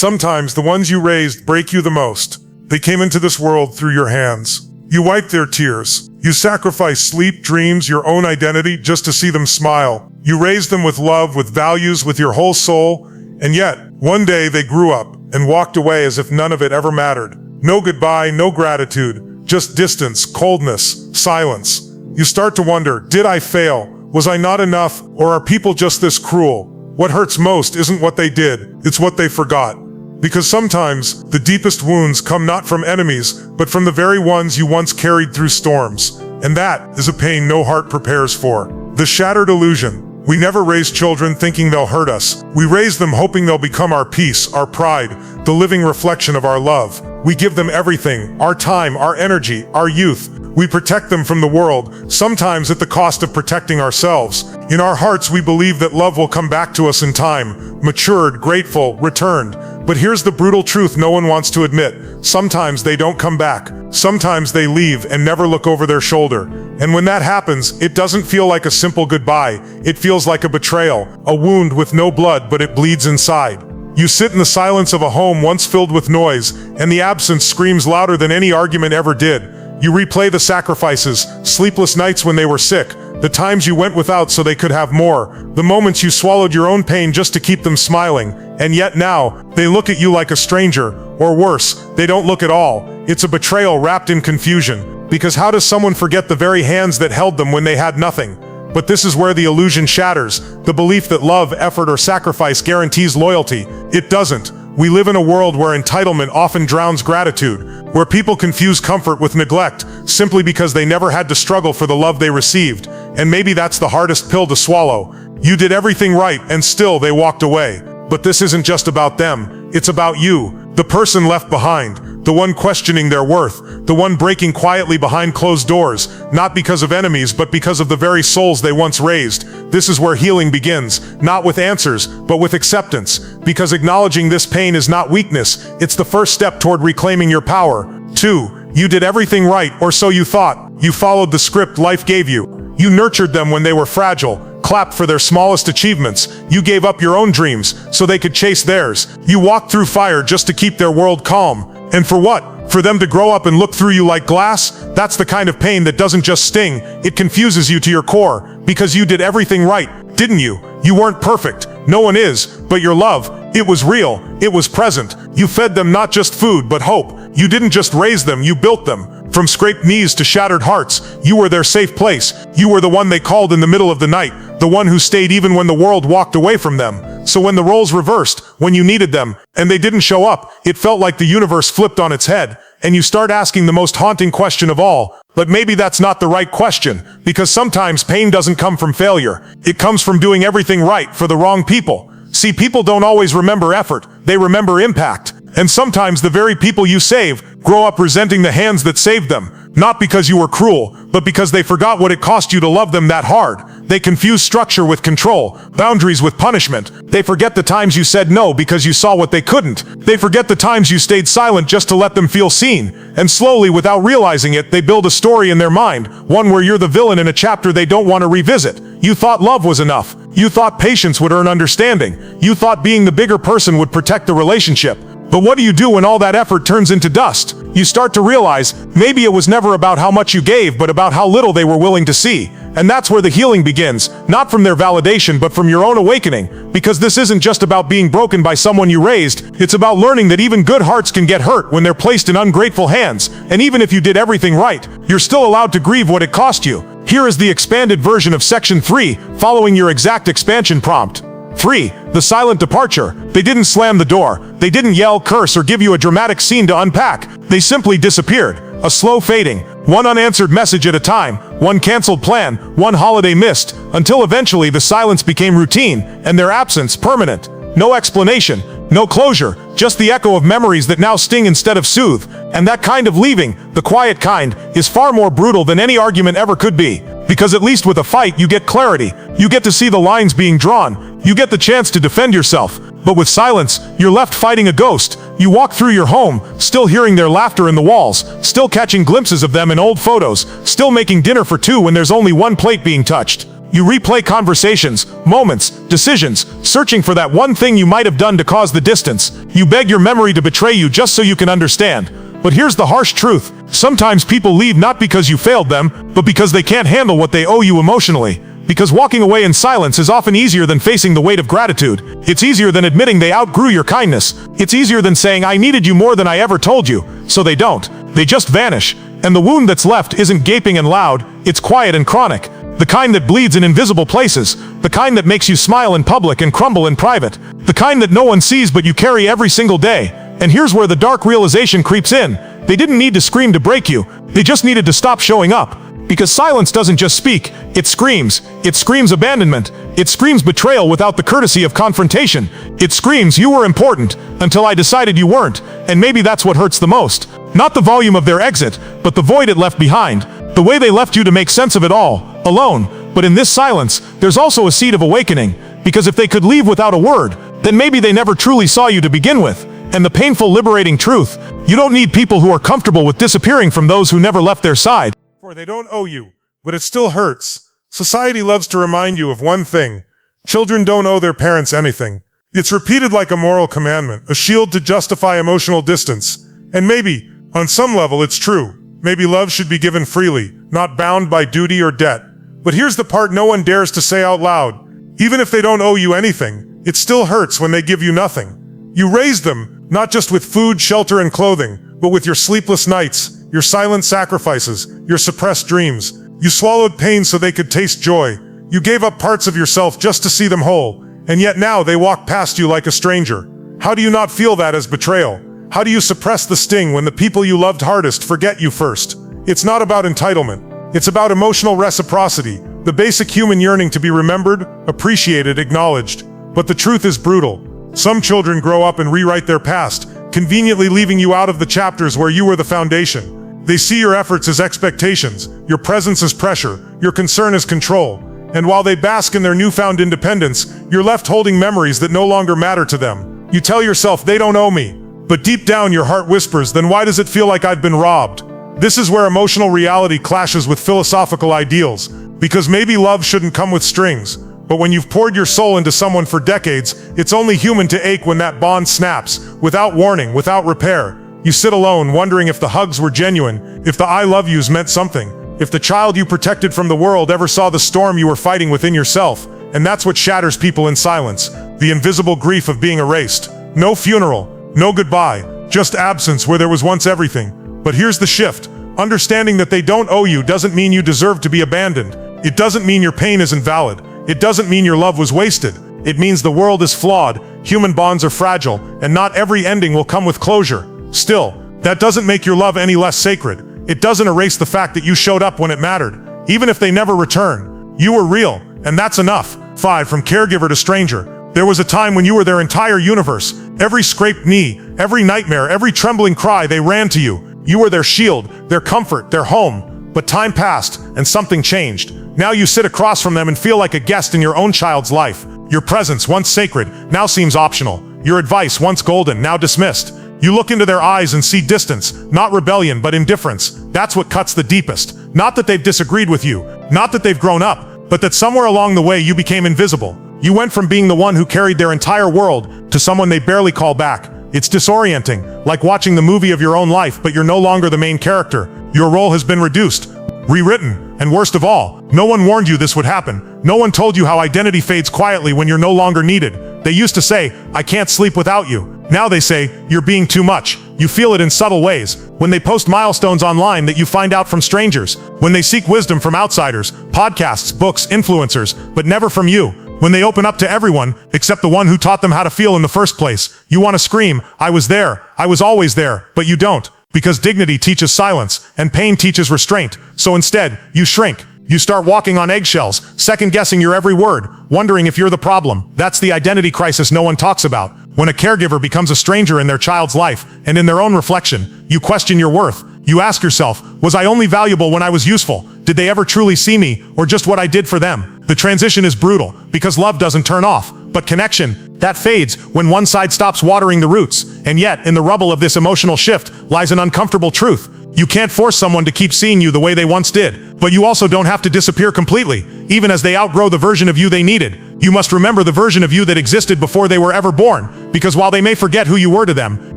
Sometimes the ones you raised break you the most. They came into this world through your hands. You wiped their tears. You sacrificed sleep, dreams, your own identity just to see them smile. You raised them with love, with values, with your whole soul. And yet, one day they grew up and walked away as if none of it ever mattered. No goodbye, no gratitude, just distance, coldness, silence. You start to wonder, did I fail? Was I not enough? Or are people just this cruel? What hurts most isn't what they did, it's what they forgot. Because sometimes, the deepest wounds come not from enemies, but from the very ones you once carried through storms. And that is a pain no heart prepares for. The shattered illusion. We never raise children thinking they'll hurt us. We raise them hoping they'll become our peace, our pride, the living reflection of our love. We give them everything, our time, our energy, our youth. We protect them from the world, sometimes at the cost of protecting ourselves. In our hearts, we believe that love will come back to us in time, matured, grateful, returned. But here's the brutal truth no one wants to admit. Sometimes they don't come back. Sometimes they leave and never look over their shoulder. And when that happens, it doesn't feel like a simple goodbye. It feels like a betrayal, a wound with no blood, but it bleeds inside. You sit in the silence of a home once filled with noise, and the absence screams louder than any argument ever did. You replay the sacrifices, sleepless nights when they were sick, the times you went without so they could have more, the moments you swallowed your own pain just to keep them smiling. And yet now, they look at you like a stranger, or worse, they don't look at all. It's a betrayal wrapped in confusion. Because how does someone forget the very hands that held them when they had nothing? But this is where the illusion shatters, the belief that love, effort, or sacrifice guarantees loyalty. It doesn't. We live in a world where entitlement often drowns gratitude, where people confuse comfort with neglect simply because they never had to struggle for the love they received. And maybe that's the hardest pill to swallow. You did everything right and still they walked away. But this isn't just about them, it's about you, the person left behind, the one questioning their worth, the one breaking quietly behind closed doors, not because of enemies, but because of the very souls they once raised. This is where healing begins, not with answers, but with acceptance, because acknowledging this pain is not weakness, it's the first step toward reclaiming your power. 2. You did everything right, or so you thought. You followed the script life gave you. You nurtured them when they were fragile, clapped for their smallest achievements. You gave up your own dreams so they could chase theirs. You walked through fire just to keep their world calm. And for what? For them to grow up and look through you like glass? That's the kind of pain that doesn't just sting, it confuses you to your core. Because you did everything right, didn't you? You weren't perfect. No one is. But your love, it was real. It was present. You fed them not just food, but hope. You didn't just raise them, you built them. From scraped knees to shattered hearts, you were their safe place. You were the one they called in the middle of the night, the one who stayed even when the world walked away from them. So when the roles reversed, when you needed them, and they didn't show up, it felt like the universe flipped on its head, and you start asking the most haunting question of all. But maybe that's not the right question, because sometimes pain doesn't come from failure. It comes from doing everything right for the wrong people. See, people don't always remember effort, they remember impact. And sometimes the very people you save grow up resenting the hands that saved them, not because you were cruel, but because they forgot what it cost you to love them that hard. They confuse structure with control, boundaries with punishment. They forget the times you said no because you saw what they couldn't. They forget the times you stayed silent just to let them feel seen. And slowly, without realizing it, they build a story in their mind, one where you're the villain in a chapter they don't want to revisit. You thought love was enough. You thought patience would earn understanding. You thought being the bigger person would protect the relationship. But what do you do when all that effort turns into dust? You start to realize, maybe it was never about how much you gave, but about how little they were willing to see. And that's where the healing begins, not from their validation, but from your own awakening. Because this isn't just about being broken by someone you raised, it's about learning that even good hearts can get hurt when they're placed in ungrateful hands. And even if you did everything right, you're still allowed to grieve what it cost you. Here is the expanded version of Section 3, following your exact expansion prompt. 3. The silent departure. They didn't slam the door. They didn't yell, curse, or give you a dramatic scene to unpack. They simply disappeared. A slow fading. One unanswered message at a time. One canceled plan. One holiday missed. Until eventually the silence became routine, and their absence permanent. No explanation. No closure. Just the echo of memories that now sting instead of soothe. And that kind of leaving, the quiet kind, is far more brutal than any argument ever could be. Because at least with a fight, you get clarity. You get to see the lines being drawn. You get the chance to defend yourself. But with silence, you're left fighting a ghost. You walk through your home, still hearing their laughter in the walls, still catching glimpses of them in old photos, still making dinner for two when there's only one plate being touched. You replay conversations, moments, decisions, searching for that one thing you might have done to cause the distance. You beg your memory to betray you just so you can understand. But here's the harsh truth. Sometimes people leave not because you failed them, but because they can't handle what they owe you emotionally. Because walking away in silence is often easier than facing the weight of gratitude. It's easier than admitting they outgrew your kindness. It's easier than saying, I needed you more than I ever told you. So they don't. They just vanish. And the wound that's left isn't gaping and loud, it's quiet and chronic. The kind that bleeds in invisible places. The kind that makes you smile in public and crumble in private. The kind that no one sees but you carry every single day. And here's where the dark realization creeps in. They didn't need to scream to break you. They just needed to stop showing up. Because silence doesn't just speak, it screams. It screams abandonment. It screams betrayal without the courtesy of confrontation. It screams, you were important, until I decided you weren't. And maybe that's what hurts the most. Not the volume of their exit, but the void it left behind. The way they left you to make sense of it all, alone. But in this silence, there's also a seed of awakening. Because if they could leave without a word, then maybe they never truly saw you to begin with. And the painful, liberating truth, you don't need people who are comfortable with disappearing from those who never left their side. For they don't owe you, but it still hurts. Society loves to remind you of one thing. Children don't owe their parents anything. It's repeated like a moral commandment, a shield to justify emotional distance. And maybe, on some level, it's true. Maybe love should be given freely, not bound by duty or debt. But here's the part no one dares to say out loud. Even if they don't owe you anything, it still hurts when they give you nothing. You raised them, not just with food, shelter, and clothing, but with your sleepless nights, your silent sacrifices, your suppressed dreams. You swallowed pain so they could taste joy. You gave up parts of yourself just to see them whole. And yet now they walk past you like a stranger. How do you not feel that as betrayal? How do you suppress the sting when the people you loved hardest forget you first? It's not about entitlement. It's about emotional reciprocity, the basic human yearning to be remembered, appreciated, acknowledged. But the truth is brutal. Some children grow up and rewrite their past, conveniently leaving you out of the chapters where you were the foundation. They see your efforts as expectations, your presence as pressure, your concern as control. And while they bask in their newfound independence, you're left holding memories that no longer matter to them. You tell yourself, they don't owe me. But deep down your heart whispers, then why does it feel like I've been robbed? This is where emotional reality clashes with philosophical ideals. Because maybe love shouldn't come with strings. But when you've poured your soul into someone for decades, it's only human to ache when that bond snaps, without warning, without repair. You sit alone, wondering if the hugs were genuine, if the I love yous meant something, if the child you protected from the world ever saw the storm you were fighting within yourself. And that's what shatters people in silence, the invisible grief of being erased. No funeral, no goodbye, just absence where there was once everything. But here's the shift. Understanding that they don't owe you doesn't mean you deserve to be abandoned. It doesn't mean your pain isn't valid. It doesn't mean your love was wasted. It means the world is flawed, human bonds are fragile, and not every ending will come with closure. Still, that doesn't make your love any less sacred. It doesn't erase the fact that you showed up when it mattered. Even if they never return, you were real, and that's enough. 5. From caregiver to stranger. There was a time when you were their entire universe. Every scraped knee, every nightmare, every trembling cry, they ran to you. You were their shield, their comfort, their home. But time passed, and something changed. Now you sit across from them and feel like a guest in your own child's life. Your presence, once sacred, now seems optional. Your advice, once golden, now dismissed. You look into their eyes and see distance, not rebellion, but indifference. That's what cuts the deepest. Not that they've disagreed with you, not that they've grown up, but that somewhere along the way you became invisible. You went from being the one who carried their entire world to someone they barely call back. It's disorienting, like watching the movie of your own life, but you're no longer the main character. Your role has been reduced, rewritten, and worst of all, no one warned you this would happen. No one told you how identity fades quietly when you're no longer needed. They used to say, I can't sleep without you. Now they say, you're being too much. You feel it in subtle ways. When they post milestones online that you find out from strangers. When they seek wisdom from outsiders, podcasts, books, influencers, but never from you. When they open up to everyone, except the one who taught them how to feel in the first place. You want to scream, I was there, I was always there, but you don't. Because dignity teaches silence, and pain teaches restraint. So instead, you shrink. You start walking on eggshells, second-guessing your every word, wondering if you're the problem. That's the identity crisis no one talks about. When a caregiver becomes a stranger in their child's life, and in their own reflection, you question your worth. You ask yourself, was I only valuable when I was useful? Did they ever truly see me, or just what I did for them? The transition is brutal, because love doesn't turn off. But connection, that fades when one side stops watering the roots. And yet, in the rubble of this emotional shift, lies an uncomfortable truth. You can't force someone to keep seeing you the way they once did, but you also don't have to disappear completely, even as they outgrow the version of you they needed. You must remember the version of you that existed before they were ever born, because while they may forget who you were to them,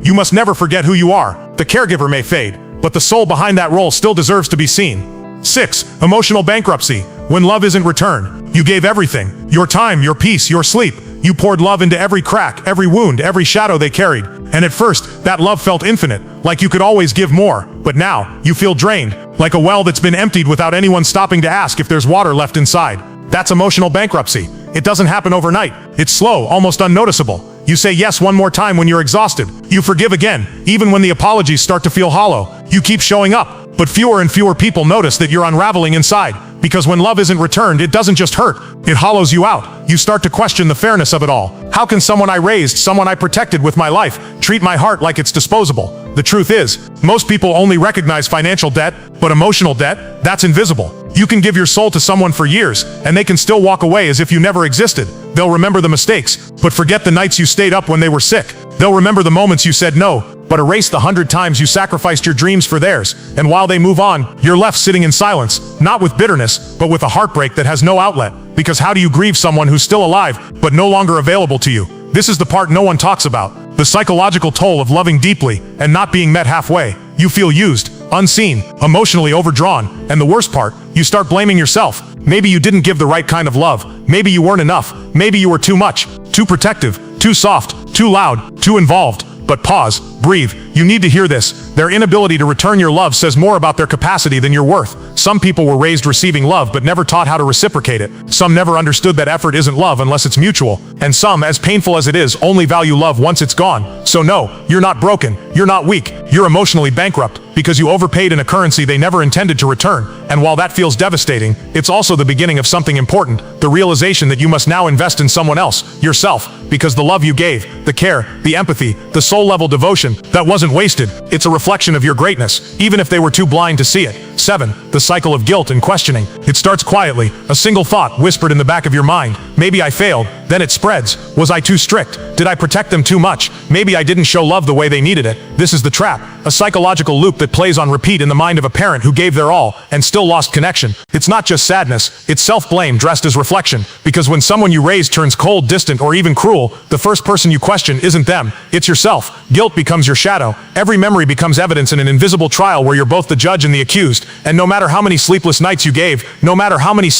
you must never forget who you are. The caregiver may fade, but the soul behind that role still deserves to be seen. 6. Emotional bankruptcy. When love isn't returned, you gave everything. Your time, your peace, your sleep. You poured love into every crack, every wound, every shadow they carried. And at first, that love felt infinite, like you could always give more. But now, you feel drained, like a well that's been emptied without anyone stopping to ask if there's water left inside. That's emotional bankruptcy. It doesn't happen overnight. It's slow, almost unnoticeable. You say yes one more time when you're exhausted. You forgive again, even when the apologies start to feel hollow. You keep showing up, but fewer and fewer people notice that you're unraveling inside. Because when love isn't returned, it doesn't just hurt, it hollows you out. You start to question the fairness of it all. How can someone I raised, someone I protected with my life, treat my heart like it's disposable? The truth is, most people only recognize financial debt, but emotional debt, that's invisible. You can give your soul to someone for years, and they can still walk away as if you never existed. They'll remember the mistakes, but forget the nights you stayed up when they were sick. They'll remember the moments you said no, but erase the 100 times you sacrificed your dreams for theirs. And while they move on, you're left sitting in silence, not with bitterness, but with a heartbreak that has no outlet. Because how do you grieve someone who's still alive, but no longer available to you? This is the part no one talks about. The psychological toll of loving deeply and not being met halfway. You feel used, unseen, emotionally overdrawn, and the worst part, you start blaming yourself. Maybe you didn't give the right kind of love. Maybe you weren't enough. Maybe you were too much, too protective, too soft, too loud, too involved. But pause, breathe. You need to hear this. Their inability to return your love says more about their capacity than your worth. Some people were raised receiving love but never taught how to reciprocate it. Some never understood that effort isn't love unless it's mutual. And some, as painful as it is, only value love once it's gone. So no, you're not broken. You're not weak. You're emotionally bankrupt because you overpaid in a currency they never intended to return. And while that feels devastating, it's also the beginning of something important, the realization that you must now invest in someone else, yourself, because the love you gave, the care, the empathy, the soul-level devotion, that wasn't wasted. It's a reflection of your greatness, even if they were too blind to see it. 7. The cycle of guilt and questioning. It starts quietly, a single thought whispered in the back of your mind. Maybe I failed. Then it spreads. Was I too strict? Did I protect them too much? Maybe I didn't show love the way they needed it. This is the trap, a psychological loop that plays on repeat in the mind of a parent who gave their all and still lost connection. It's not just sadness, it's self-blame dressed as reflection. Because when someone you raised turns cold, distant, or even cruel, the first person you question isn't them, it's yourself. Guilt becomes your shadow. Every memory becomes evidence in an invisible trial where you're both the judge and the accused. And no matter how many sleepless nights you gave, no matter how many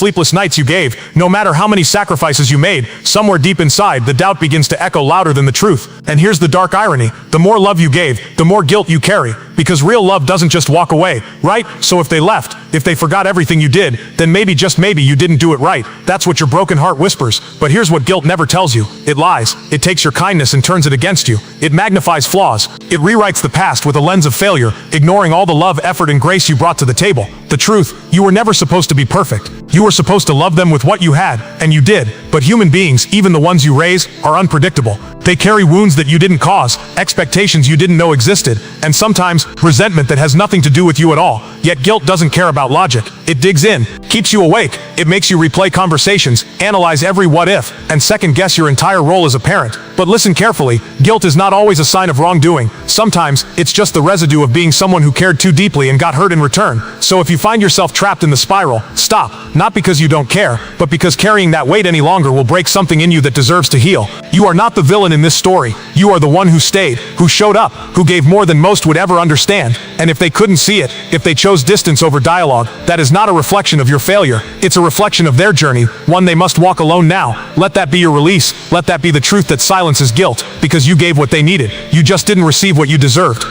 sacrifices you made, somewhere deep inside, the doubt begins to echo louder than the truth. And here's the dark irony. The more love you gave, the more guilt you carry. Because real love doesn't just walk away, right? So if they left, if they forgot everything you did, then maybe, just maybe, you didn't do it right. That's what your broken heart whispers. But here's what guilt never tells you. It lies. It takes your kindness and turns it against you. It magnifies flaws. It rewrites the past with a lens of failure, ignoring all the love, effort, and grace you brought to the table. The truth, you were never supposed to be perfect. You were supposed to love them with what you had, and you did. But human beings, even the ones you raise, are unpredictable. They carry wounds that you didn't cause, expectations you didn't know existed, and sometimes resentment that has nothing to do with you at all. Yet guilt doesn't care about logic. It digs in, keeps you awake. It makes you replay conversations, analyze every what if, and second-guess your entire role as a parent. But listen carefully, guilt is not always a sign of wrongdoing. Sometimes, it's just the residue of being someone who cared too deeply and got hurt in return. So if you find yourself trapped in the spiral, stop. Not because you don't care, but because carrying that weight any longer will break something in you that deserves to heal. You are not the villain in this story. You are the one who stayed, who showed up, who gave more than most would ever understand. And if they couldn't see it, if they chose distance over dialogue, that is not a reflection of your failure. It's a reflection of their journey, one they must walk alone now. Let that be your release. Let that be the truth that silences guilt, because you gave what they needed. You just didn't receive what you deserved.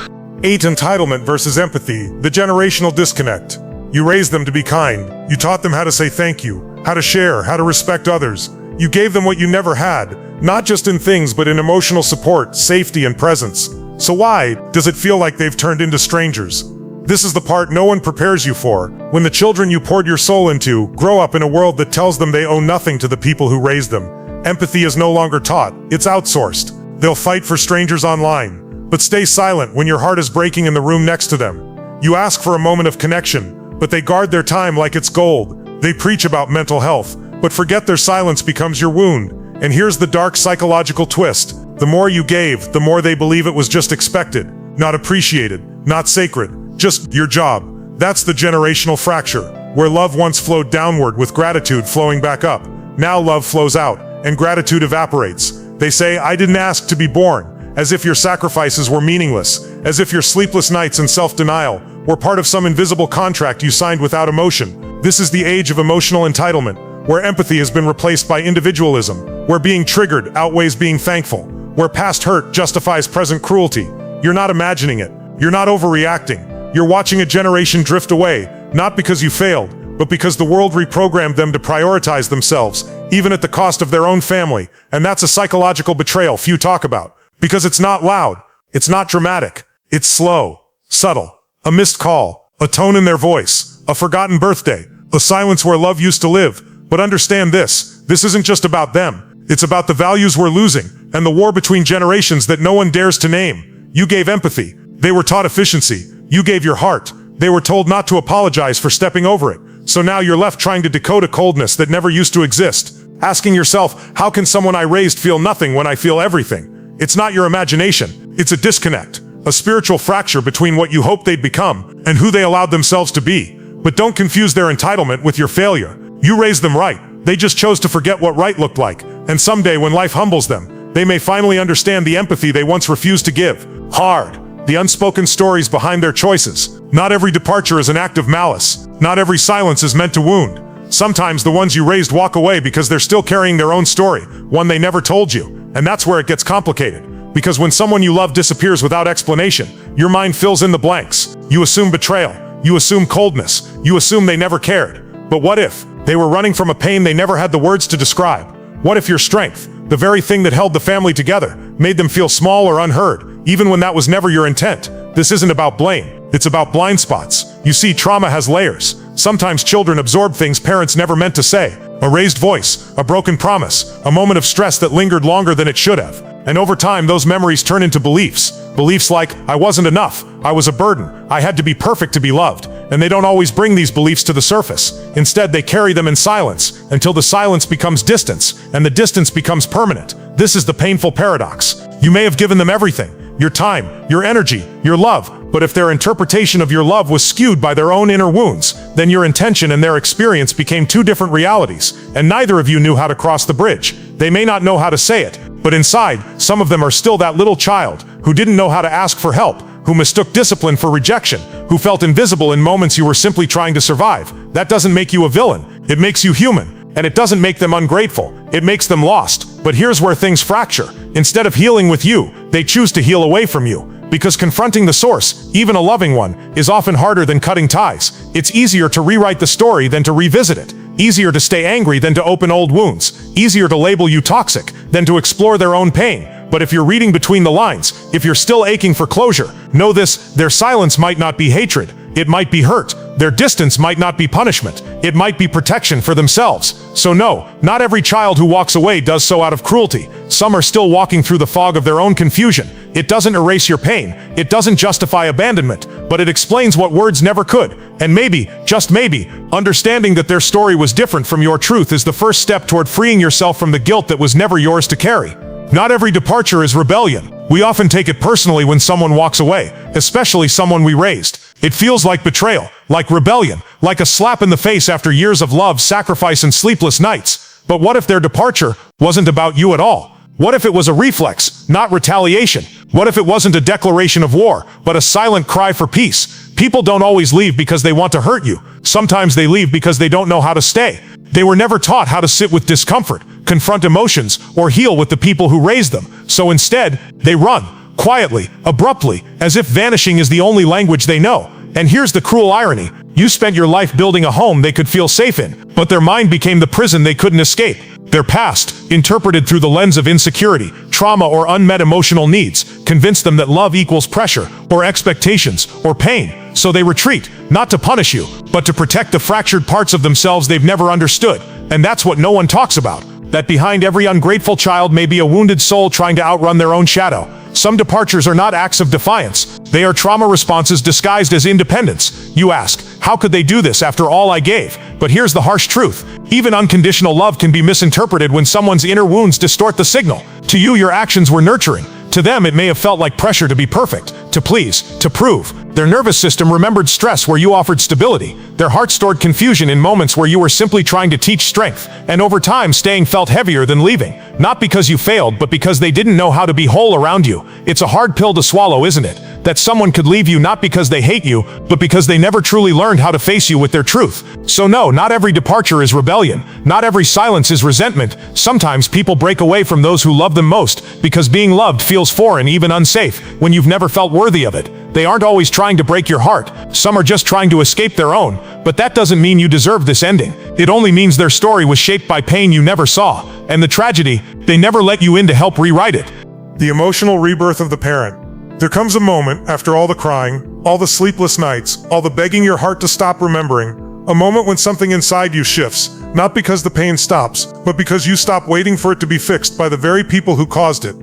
8. Entitlement versus empathy, the generational disconnect. You raised them to be kind. You taught them how to say thank you, how to share, how to respect others. You gave them what you never had, not just in things but in emotional support, safety, and presence. So why does it feel like they've turned into strangers? This is the part no one prepares you for. When the children you poured your soul into grow up in a world that tells them they owe nothing to the people who raised them. Empathy is no longer taught, it's outsourced. They'll fight for strangers online, but stay silent when your heart is breaking in the room next to them. You ask for a moment of connection, but they guard their time like it's gold. They preach about mental health, but forget their silence becomes your wound. And here's the dark psychological twist. The more you gave, the more they believe it was just expected, not appreciated, not sacred. just your job. That's the generational fracture, where love once flowed downward with gratitude flowing back up. Now love flows out, and gratitude evaporates. They say, "I didn't ask to be born," as if your sacrifices were meaningless, as if your sleepless nights and self-denial were part of some invisible contract you signed without emotion. This is the age of emotional entitlement, where empathy has been replaced by individualism, where being triggered outweighs being thankful, where past hurt justifies present cruelty. You're not imagining it. You're not overreacting. You're watching a generation drift away, not because you failed, but because the world reprogrammed them to prioritize themselves, even at the cost of their own family. And that's a psychological betrayal few talk about. Because it's not loud, it's not dramatic, it's slow, subtle. A missed call, a tone in their voice, a forgotten birthday, a silence where love used to live. But understand this isn't just about them. It's about the values we're losing, and the war between generations that no one dares to name. You gave empathy. They were taught efficiency. You gave your heart. They were told not to apologize for stepping over it. So now you're left trying to decode a coldness that never used to exist. Asking yourself, how can someone I raised feel nothing when I feel everything? It's not your imagination. It's a disconnect. A spiritual fracture between what you hoped they'd become and who they allowed themselves to be. But don't confuse their entitlement with your failure. You raised them right. They just chose to forget what right looked like. And someday when life humbles them, they may finally understand the empathy they once refused to give. Hard. The unspoken stories behind their choices. Not every departure is an act of malice. Not every silence is meant to wound. Sometimes the ones you raised walk away because they're still carrying their own story, one they never told you. And that's where it gets complicated. Because when someone you love disappears without explanation, your mind fills in the blanks. You assume betrayal. You assume coldness. You assume they never cared. But what if they were running from a pain they never had the words to describe? What if your strength, the very thing that held the family together, made them feel small or unheard, even when that was never your intent? This isn't about blame. It's about blind spots. You see, trauma has layers. Sometimes children absorb things parents never meant to say. A raised voice, a broken promise, a moment of stress that lingered longer than it should have. And over time, those memories turn into beliefs. Beliefs like, I wasn't enough, I was a burden, I had to be perfect to be loved. And they don't always bring these beliefs to the surface. Instead, they carry them in silence, until the silence becomes distance, and the distance becomes permanent. This is the painful paradox. You may have given them everything, your time, your energy, your love, but if their interpretation of your love was skewed by their own inner wounds, then your intention and their experience became two different realities, and neither of you knew how to cross the bridge. They may not know how to say it, but inside, some of them are still that little child who didn't know how to ask for help, who mistook discipline for rejection, who felt invisible in moments you were simply trying to survive. That doesn't make you a villain. It makes you human. And it doesn't make them ungrateful. It makes them lost. But here's where things fracture. Instead of healing with you, they choose to heal away from you. Because confronting the source, even a loving one, is often harder than cutting ties. It's easier to rewrite the story than to revisit it. Easier to stay angry than to open old wounds. Easier to label you toxic than to explore their own pain. But if you're reading between the lines, if you're still aching for closure, know this: their silence might not be hatred. It might be hurt. Their distance might not be punishment. It might be protection for themselves. So no, not every child who walks away does so out of cruelty. Some are still walking through the fog of their own confusion. It doesn't erase your pain. It doesn't justify abandonment, but it explains what words never could. And maybe, just maybe, understanding that their story was different from your truth is the first step toward freeing yourself from the guilt that was never yours to carry. Not every departure is rebellion. We often take it personally when someone walks away, especially someone we raised. It feels like betrayal, like rebellion, like a slap in the face after years of love, sacrifice, and sleepless nights. But what if their departure wasn't about you at all? What if it was a reflex, not retaliation? What if it wasn't a declaration of war, but a silent cry for peace? People don't always leave because they want to hurt you. Sometimes they leave because they don't know how to stay. They were never taught how to sit with discomfort, confront emotions, or heal with the people who raised them. So instead, they run, quietly, abruptly, as if vanishing is the only language they know. And here's the cruel irony. You spent your life building a home they could feel safe in, but their mind became the prison they couldn't escape. Their past, interpreted through the lens of insecurity, trauma, or unmet emotional needs, convinced them that love equals pressure, or expectations, or pain. So they retreat, not to punish you, but to protect the fractured parts of themselves they've never understood. And that's what no one talks about. That behind every ungrateful child may be a wounded soul trying to outrun their own shadow. Some departures are not acts of defiance. They are trauma responses disguised as independence. You ask, how could they do this after all I gave? But here's the harsh truth. Even unconditional love can be misinterpreted when someone's inner wounds distort the signal. To you, your actions were nurturing. To them, it may have felt like pressure to be perfect, to please, to prove. Their nervous system remembered stress where you offered stability. Their heart stored confusion in moments where you were simply trying to teach strength. And over time, staying felt heavier than leaving. Not because you failed, but because they didn't know how to be whole around you. It's a hard pill to swallow, isn't it? That someone could leave you not because they hate you, but because they never truly learned how to face you with their truth. So no, not every departure is rebellion. Not every silence is resentment. Sometimes people break away from those who love them most because being loved feels foreign, even unsafe, when you've never felt worthy of it. They aren't always trying to break your heart. Some are just trying to escape their own. But that doesn't mean you deserve this ending. It only means their story was shaped by pain you never saw. And the tragedy, they never let you in to help rewrite it. The emotional rebirth of the parent. There comes a moment, after all the crying, all the sleepless nights, all the begging your heart to stop remembering, a moment when something inside you shifts, not because the pain stops, but because you stop waiting for it to be fixed by the very people who caused it.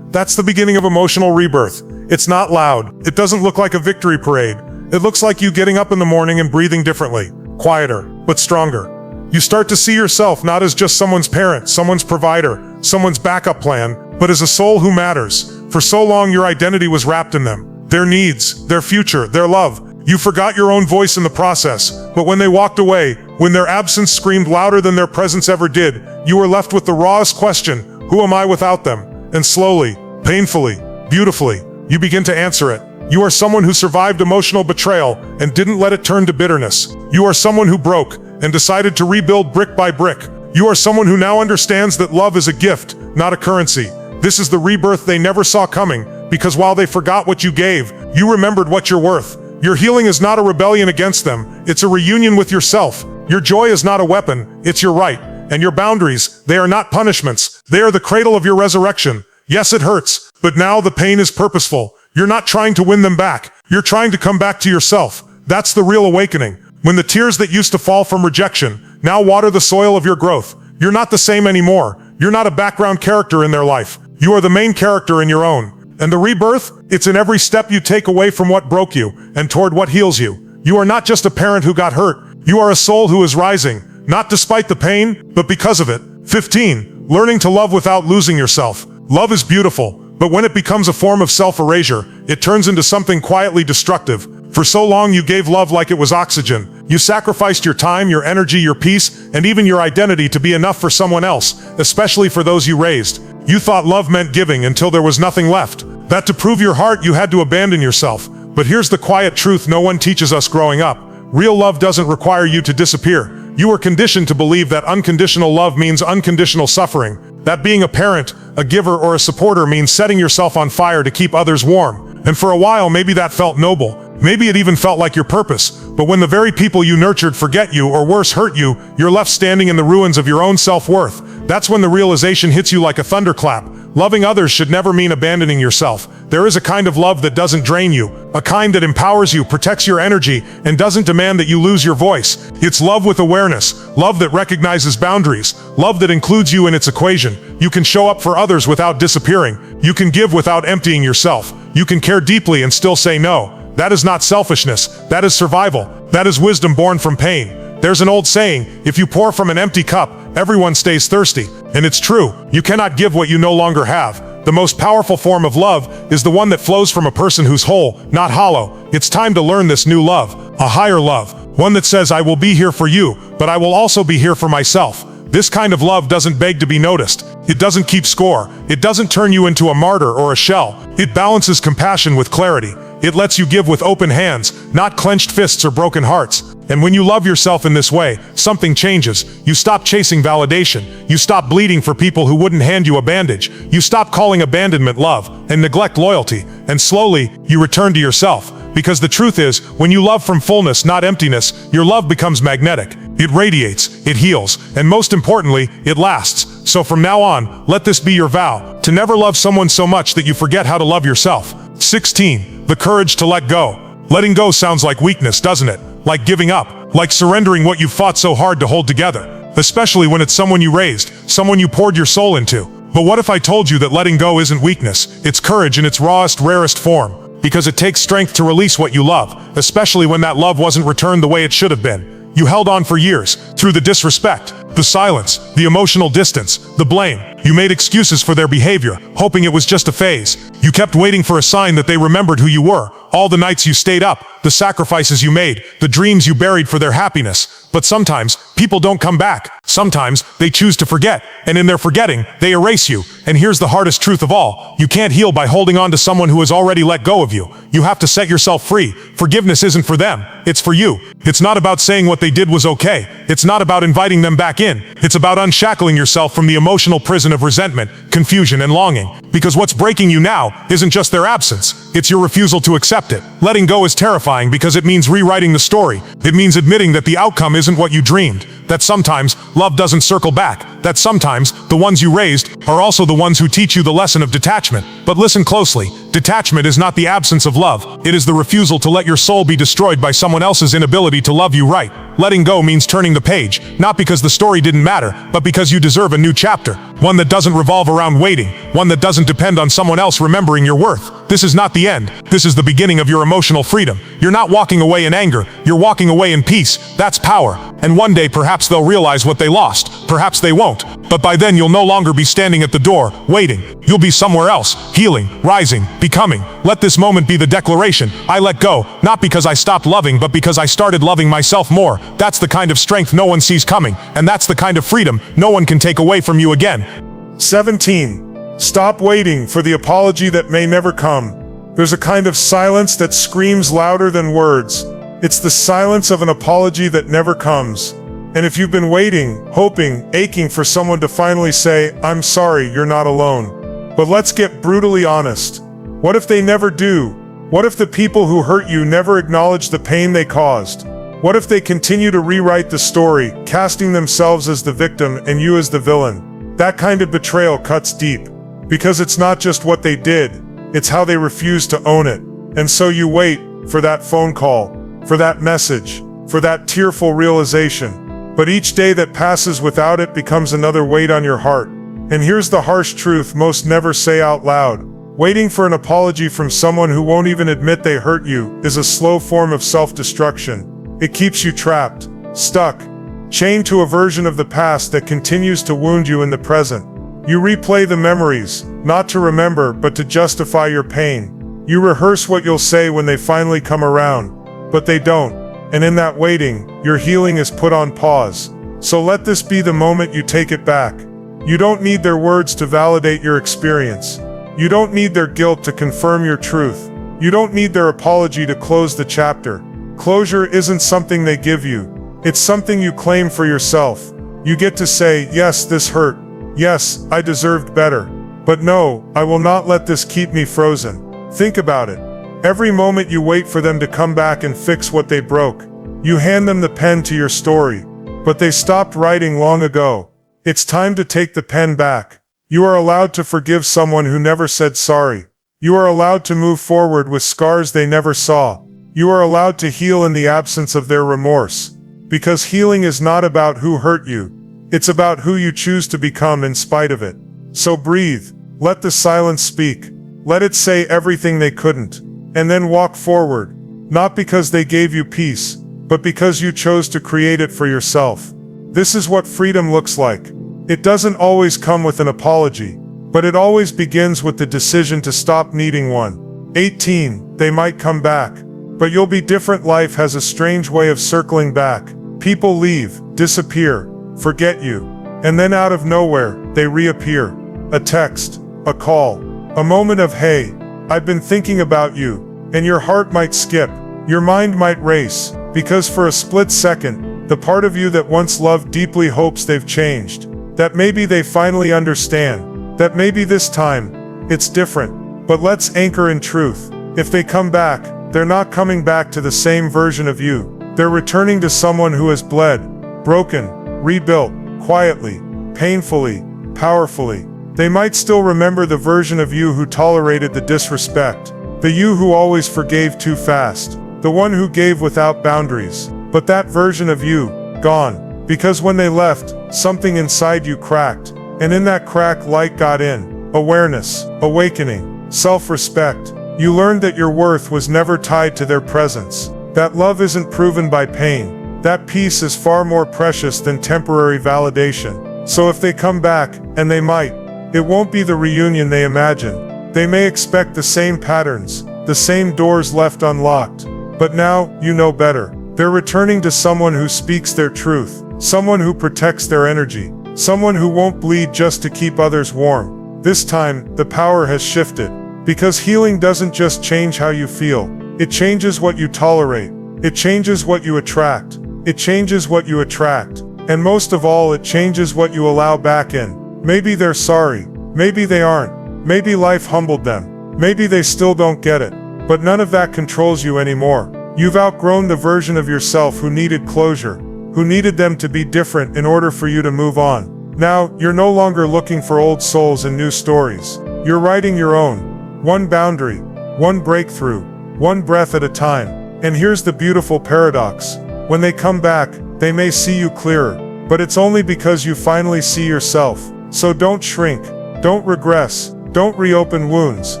That's the beginning of emotional rebirth. It's not loud. It doesn't look like a victory parade. It looks like you getting up in the morning and breathing differently, quieter, but stronger. You start to see yourself not as just someone's parent, someone's provider, someone's backup plan, but as a soul who matters. For so long, your identity was wrapped in them. Their needs, their future, their love. You forgot your own voice in the process, but when they walked away, when their absence screamed louder than their presence ever did, you were left with the rawest question, who am I without them? And slowly, painfully, beautifully, you begin to answer it. You are someone who survived emotional betrayal and didn't let it turn to bitterness. You are someone who broke and decided to rebuild brick by brick. You are someone who now understands that love is a gift, not a currency. This is the rebirth they never saw coming, because while they forgot what you gave, you remembered what you're worth. Your healing is not a rebellion against them, it's a reunion with yourself. Your joy is not a weapon, it's your right. And your boundaries, they are not punishments, they are the cradle of your resurrection. Yes, it hurts, but now the pain is purposeful. You're not trying to win them back, you're trying to come back to yourself. That's the real awakening. When the tears that used to fall from rejection now water the soil of your growth, you're not the same anymore. You're not a background character in their life. You are the main character in your own. And the rebirth, it's in every step you take away from what broke you and toward what heals you. You are not just a parent who got hurt. You are a soul who is rising, not despite the pain, but because of it. 15. Learning to love without losing yourself. Love is beautiful, but when it becomes a form of self-erasure, it turns into something quietly destructive. For so long you gave love like it was oxygen. You sacrificed your time, your energy, your peace, and even your identity to be enough for someone else, especially for those you raised. You thought love meant giving until there was nothing left. That to prove your heart, you had to abandon yourself. But here's the quiet truth no one teaches us growing up. Real love doesn't require you to disappear. You were conditioned to believe that unconditional love means unconditional suffering. That being a parent, a giver, or a supporter means setting yourself on fire to keep others warm. And for a while, maybe that felt noble. Maybe it even felt like your purpose. But when the very people you nurtured forget you, or worse, hurt you, you're left standing in the ruins of your own self-worth. That's when the realization hits you like a thunderclap. Loving others should never mean abandoning yourself. There is a kind of love that doesn't drain you, a kind that empowers you, protects your energy, and doesn't demand that you lose your voice. It's love with awareness, love that recognizes boundaries, love that includes you in its equation. You can show up for others without disappearing. You can give without emptying yourself. You can care deeply and still say no. That is not selfishness, that is survival. That is wisdom born from pain. There's an old saying, if you pour from an empty cup, everyone stays thirsty. And it's true, you cannot give what you no longer have. The most powerful form of love is the one that flows from a person who's whole, not hollow. It's time to learn this new love, a higher love, one that says I will be here for you, but I will also be here for myself. This kind of love doesn't beg to be noticed. It doesn't keep score. It doesn't turn you into a martyr or a shell. It balances compassion with clarity. It lets you give with open hands, not clenched fists or broken hearts. And when you love yourself in this way, something changes. You stop chasing validation. You stop bleeding for people who wouldn't hand you a bandage. You stop calling abandonment love and neglect loyalty. And slowly, you return to yourself. Because the truth is, when you love from fullness, not emptiness, your love becomes magnetic. It radiates, it heals, and most importantly, it lasts. So from now on, let this be your vow, to never love someone so much that you forget how to love yourself. 16. The courage to let go. Letting go sounds like weakness, doesn't it? Like giving up, like surrendering what you've fought so hard to hold together. Especially when it's someone you raised, someone you poured your soul into. But what if I told you that letting go isn't weakness? It's courage in its rawest, rarest form. Because it takes strength to release what you love, especially when that love wasn't returned the way it should have been. You held on for years, through the disrespect, the silence, the emotional distance, the blame. You made excuses for their behavior, hoping it was just a phase. You kept waiting for a sign that they remembered who you were. All the nights you stayed up, the sacrifices you made, the dreams you buried for their happiness. But sometimes, people don't come back. Sometimes, they choose to forget. And in their forgetting, they erase you. And here's the hardest truth of all. You can't heal by holding on to someone who has already let go of you. You have to set yourself free. Forgiveness isn't for them. It's for you. It's not about saying what they did was okay. It's not about inviting them back in. It's about unshackling yourself from the emotional prison of resentment, confusion, and longing. Because what's breaking you now isn't just their absence. It's your refusal to accept it. Letting go is terrifying because it means rewriting the story. It means admitting that the outcome isn't what you dreamed. That sometimes love doesn't circle back. That sometimes the ones you raised are also the ones who teach you the lesson of detachment. But listen closely. Detachment is not the absence of love. It is the refusal to let your soul be destroyed by someone else's inability to love you right. Letting go means turning the page, not because the story didn't matter, but because you deserve a new chapter. One that doesn't revolve around waiting. One that doesn't depend on someone else remembering your worth. This is not the end. This is the beginning of your emotional freedom. You're not walking away in anger. You're walking away in peace. That's power. And one day perhaps they'll realize what they lost. Perhaps they won't. But by then you'll no longer be standing at the door, waiting. You'll be somewhere else, healing, rising, becoming. Let this moment be the declaration. I let go, not because I stopped loving, but because I started loving myself more. That's the kind of strength no one sees coming. And that's the kind of freedom no one can take away from you again. 17. Stop waiting for the apology that may never come. There's a kind of silence that screams louder than words. It's the silence of an apology that never comes. And if you've been waiting, hoping, aching for someone to finally say, I'm sorry, you're not alone. But let's get brutally honest. What if they never do? What if the people who hurt you never acknowledge the pain they caused? What if they continue to rewrite the story, casting themselves as the victim and you as the villain? That kind of betrayal cuts deep. Because it's not just what they did, it's how they refuse to own it. And so you wait for that phone call, for that message, for that tearful realization. But each day that passes without it becomes another weight on your heart. And here's the harsh truth most never say out loud. Waiting for an apology from someone who won't even admit they hurt you is a slow form of self-destruction. It keeps you trapped, stuck, chained to a version of the past that continues to wound you in the present. You replay the memories, not to remember, but to justify your pain. You rehearse what you'll say when they finally come around, but they don't. And in that waiting, your healing is put on pause. So let this be the moment you take it back. You don't need their words to validate your experience. You don't need their guilt to confirm your truth. You don't need their apology to close the chapter. Closure isn't something they give you. It's something you claim for yourself. You get to say, yes, this hurt. Yes, I deserved better. But no, I will not let this keep me frozen. Think about it. Every moment you wait for them to come back and fix what they broke, you hand them the pen to your story. But they stopped writing long ago. It's time to take the pen back. You are allowed to forgive someone who never said sorry. You are allowed to move forward with scars they never saw. You are allowed to heal in the absence of their remorse. Because healing is not about who hurt you. It's about who you choose to become in spite of it. So breathe. Let the silence speak. Let it say everything they couldn't. And then walk forward. Not because they gave you peace, but because you chose to create it for yourself. This is what freedom looks like. It doesn't always come with an apology, but it always begins with the decision to stop needing one. 18. They might come back, but you'll be different. Life has a strange way of circling back. People leave, disappear, forget you, and then out of nowhere, they reappear. A text, a call, a moment of hey, I've been thinking about you, and your heart might skip, your mind might race, because for a split second, the part of you that once loved deeply hopes they've changed, that maybe they finally understand, that maybe this time, it's different. But let's anchor in truth. If they come back, they're not coming back to the same version of you. They're returning to someone who has bled, broken, rebuilt, quietly, painfully, powerfully. They might still remember the version of you who tolerated the disrespect, the you who always forgave too fast, the one who gave without boundaries. But that version of you, gone. Because when they left, something inside you cracked, and in that crack light got in. Awareness, awakening, self-respect. You learned that your worth was never tied to their presence. That love isn't proven by pain. That peace is far more precious than temporary validation. So if they come back, and they might, It won't be the reunion they imagine. They may expect the same patterns, the same doors left unlocked. But now, you know better. They're returning to someone who speaks their truth, someone who protects their energy, someone who won't bleed just to keep others warm. This time, the power has shifted. Because healing doesn't just change how you feel. It changes what you tolerate. It changes what you attract. It changes what you attract. And most of all, it changes what you allow back in. Maybe they're sorry. Maybe they aren't. Maybe life humbled them. Maybe they still don't get it. But none of that controls you anymore. You've outgrown the version of yourself who needed closure, who needed them to be different in order for you to move on. Now, you're no longer looking for old souls and new stories. You're writing your own. One boundary, one breakthrough, one breath at a time. And here's the beautiful paradox. When they come back, they may see you clearer, but it's only because you finally see yourself. So don't shrink, don't regress, don't reopen wounds,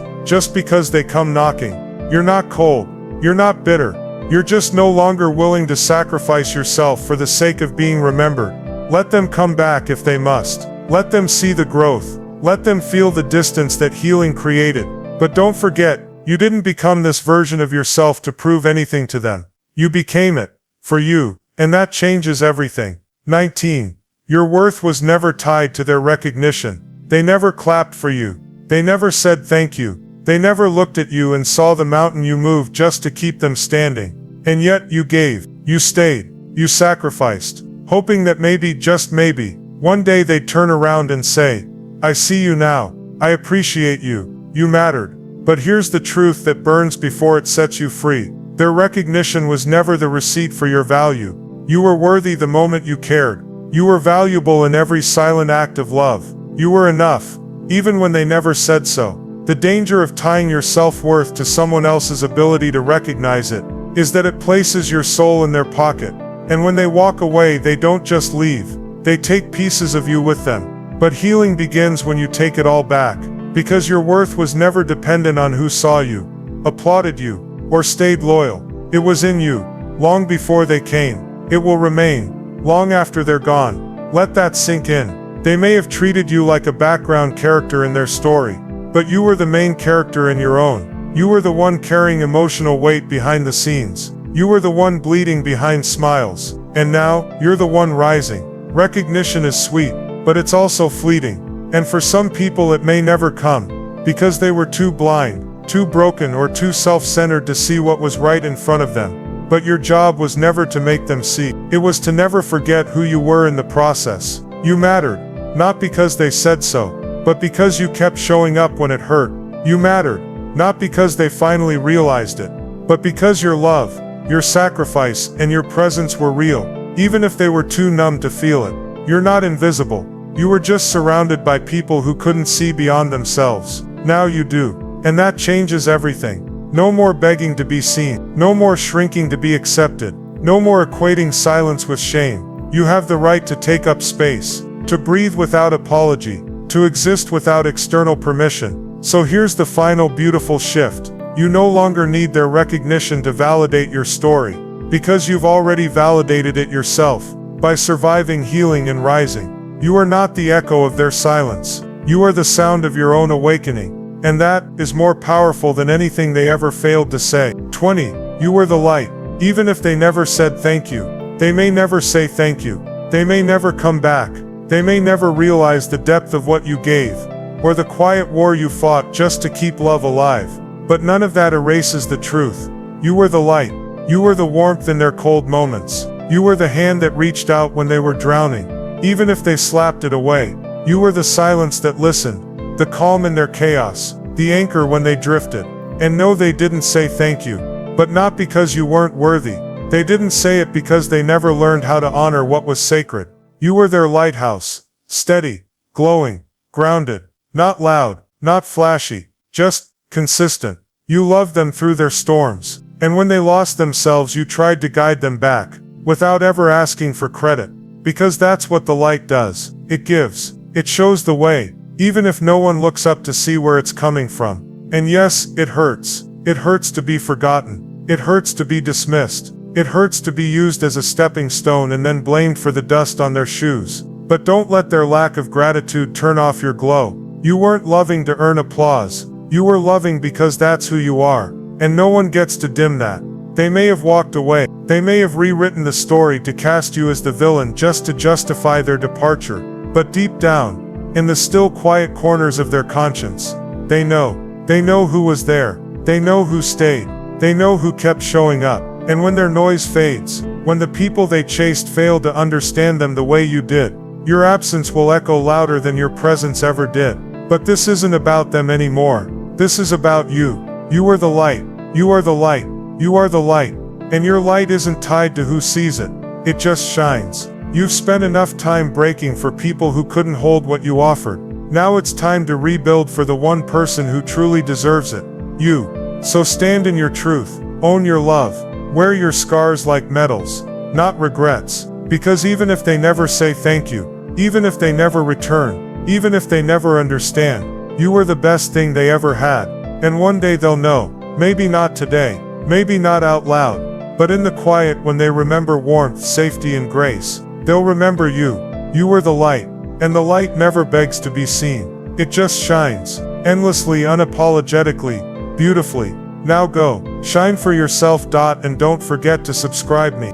just because they come knocking. You're not cold, you're not bitter, you're just no longer willing to sacrifice yourself for the sake of being remembered. Let them come back if they must. Let them see the growth. Let them feel the distance that healing created. But don't forget, you didn't become this version of yourself to prove anything to them. You became it, for you, and that changes everything. 19. Your worth was never tied to their recognition. They never clapped for you. They never said thank you. They never looked at you and saw the mountain you moved just to keep them standing. And yet you gave, you stayed, you sacrificed, hoping that maybe, just maybe, one day they'd turn around and say, I see you now. I appreciate you. You mattered. But here's the truth that burns before it sets you free. Their recognition was never the receipt for your value. You were worthy the moment you cared. You were valuable in every silent act of love. You were enough, even when they never said so. The danger of tying your self-worth to someone else's ability to recognize it is that it places your soul in their pocket. And when they walk away, they don't just leave. They take pieces of you with them. But healing begins when you take it all back. Because your worth was never dependent on who saw you, applauded you, or stayed loyal. It was in you, long before they came. It will remain, long after they're gone. Let that sink in. They may have treated you like a background character in their story, but you were the main character in your own. You were the one carrying emotional weight behind the scenes. You were the one bleeding behind smiles. And now, you're the one rising. Recognition is sweet, but it's also fleeting. And for some people it may never come, because they were too blind, too broken, or too self-centered to see what was right in front of them. But your job was never to make them see. It was to never forget who you were in the process. You mattered, not because they said so, but because you kept showing up when it hurt. You mattered, not because they finally realized it, but because your love, your sacrifice, and your presence were real, even if they were too numb to feel it. You're not invisible. You were just surrounded by people who couldn't see beyond themselves. Now you do. And that changes everything. No more begging to be seen. No more shrinking to be accepted. No more equating silence with shame. You have the right to take up space, to breathe without apology, to exist without external permission. So here's the final beautiful shift. You no longer need their recognition to validate your story, because you've already validated it yourself, by surviving, healing, and rising. You are not the echo of their silence. You are the sound of your own awakening. And that is more powerful than anything they ever failed to say. 20. You were the light. Even if they never said thank you. They may never say thank you. They may never come back. They may never realize the depth of what you gave, or the quiet war you fought just to keep love alive. But none of that erases the truth. You were the light. You were the warmth in their cold moments. You were the hand that reached out when they were drowning, even if they slapped it away. You were the silence that listened, the calm in their chaos, the anchor when they drifted. And no, they didn't say thank you, but not because you weren't worthy. They didn't say it because they never learned how to honor what was sacred. You were their lighthouse, steady, glowing, grounded, not loud, not flashy, just consistent. You loved them through their storms, and when they lost themselves, you tried to guide them back, without ever asking for credit. Because that's what the light does. It gives. It shows the way, even if no one looks up to see where it's coming from. And yes, it hurts. It hurts to be forgotten. It hurts to be dismissed. It hurts to be used as a stepping stone and then blamed for the dust on their shoes. But don't let their lack of gratitude turn off your glow. You weren't loving to earn applause. You were loving because that's who you are. And no one gets to dim that. They may have walked away. They may have rewritten the story to cast you as the villain just to justify their departure. But deep down, in the still quiet corners of their conscience, they know. They know who was there. They know who stayed. They know who kept showing up. And when their noise fades, when the people they chased fail to understand them the way you did, your absence will echo louder than your presence ever did. But this isn't about them anymore. This is about you. You are the light. You are the light. You are the light. And your light isn't tied to who sees it. It just shines. You've spent enough time breaking for people who couldn't hold what you offered. Now it's time to rebuild for the one person who truly deserves it. You. So stand in your truth. Own your love. Wear your scars like medals, not regrets. Because even if they never say thank you, even if they never return, even if they never understand, you were the best thing they ever had. And one day they'll know. Maybe not today. Maybe not out loud. But in the quiet when they remember warmth, safety, and grace, they'll remember you. You were the light. And the light never begs to be seen. It just shines. Endlessly, unapologetically, beautifully. Now go. Shine for yourself. And don't forget to subscribe me.